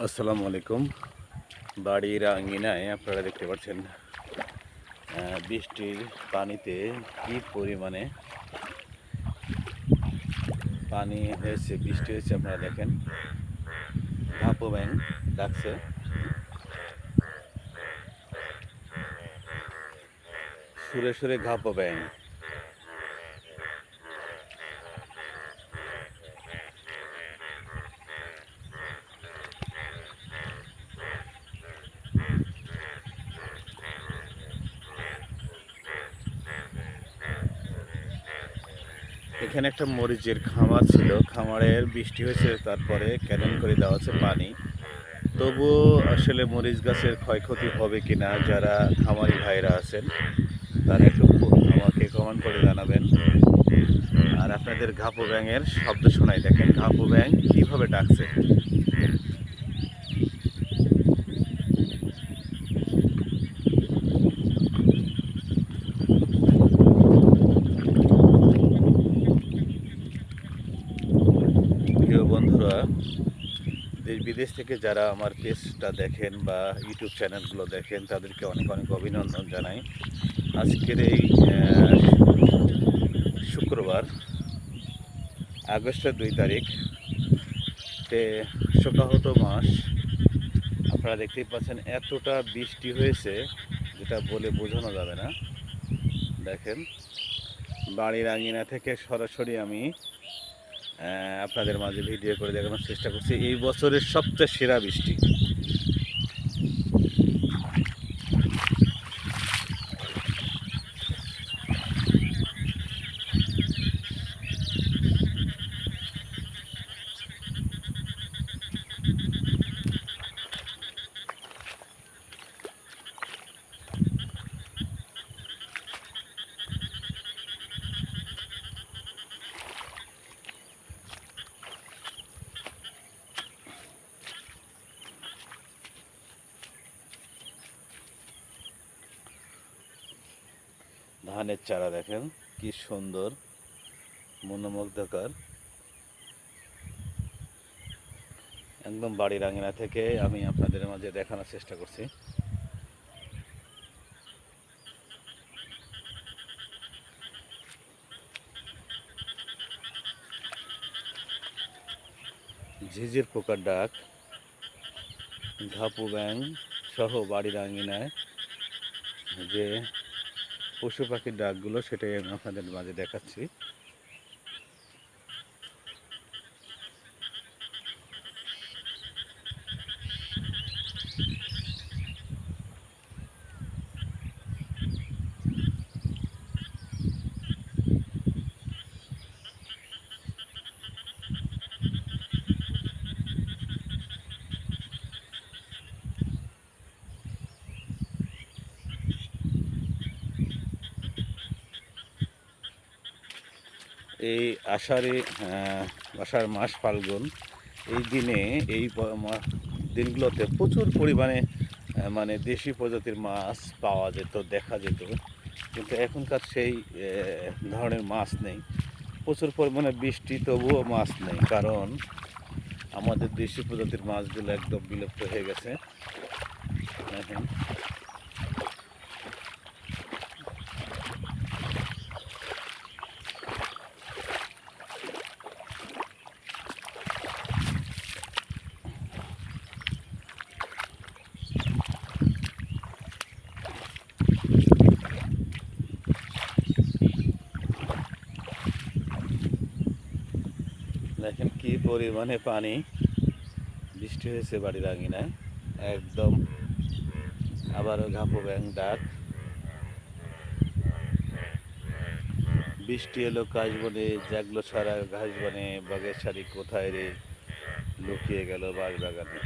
আসসালামু আলাইকুম। বাড়ির আঙিনায় আপনারা দেখতে পাচ্ছেন বৃষ্টির পানিতে কি পরিমাণে পানি হয়েছে, বৃষ্টি হয়েছে। আপনারা দেখেন ঘাপো ব্যাং ডাকছে, সুরে সুরে ঘাপো ব্যাং। এখানে একটা মরিচের খামার ছিল, খামারের বৃষ্টি হয়েছে, তারপরে ক্যানন করে দেওয়া আছে পানি। তবুও আসলে মরিচ গাছের ক্ষয়ক্ষতি হবে কিনা, যারা খামারি ভাইরা আছেন তারা একটু আমাকে কমেন্ট করে জানাবেন। আর আপনাদের ঘাপো ব্যাঙের শব্দ শোনাই, দেখেন ঘাপো ব্যাঙ কীভাবে ডাকছে। প্রিয় বন্ধুরা, দেশ বিদেশ থেকে যারা আমার পেজটা দেখেন বা ইউটিউব চ্যানেলগুলো দেখেন, তাদেরকে অনেক অনেক অভিনন্দন জানাই। আজকের এই শুক্রবার আগস্টের 2 তারিখ শোকাহত মাস। আপনারা দেখতেই পাচ্ছেন এতটা বৃষ্টি হয়েছে যেটা বলে বোঝানো যাবে না। দেখেন বাড়ির আঙিনা থেকে সরাসরি আমি আপনাদের মাঝে ভিডিও করে দেখানোর চেষ্টা করছি। এই বছরের সবচেয়ে সেরা বৃষ্টি। ধানের চারা দেখেন কি সুন্দর, মনোমুগ্ধকর। একদম বাড়ির আঙিনা থেকে আমি আপনাদের মাঝে দেখানোর চেষ্টা করছি। ঝিঝির পোকার ডাক, ঘাপু ব্যাং সহ বাড়ির আঙিনায় যে পশু পাখির ডাকগুলো, সেটাই আমি আপনাদের মাঝে দেখাচ্ছি। এই আষাঢ় মাস ফাল্গুন, এই দিনে এই দিনগুলোতে প্রচুর পরিমাণে মানে দেশি প্রজাতির মাছ পাওয়া যেত, দেখা যেত। কিন্তু এখনকার সেই ধরনের মাছ নেই। প্রচুর পরিমাণে বৃষ্টি, তবুও মাছ নেই, কারণ আমাদের দেশি প্রজাতির মাছগুলো একদম বিলুপ্ত হয়ে গেছে। দেখেন দেখেন কি পরিমাণে পানি বৃষ্টি হয়েছে বাড়ির আঙিনায়। একদম আবারও ঘাপো ব্যাং ডাক। বৃষ্টি এলো কাশবনে, জাগলো সারা ঘাসবনে, বাঘের শাড়ি কোথায় রে লুকিয়ে গেল বাঁশবাগানে।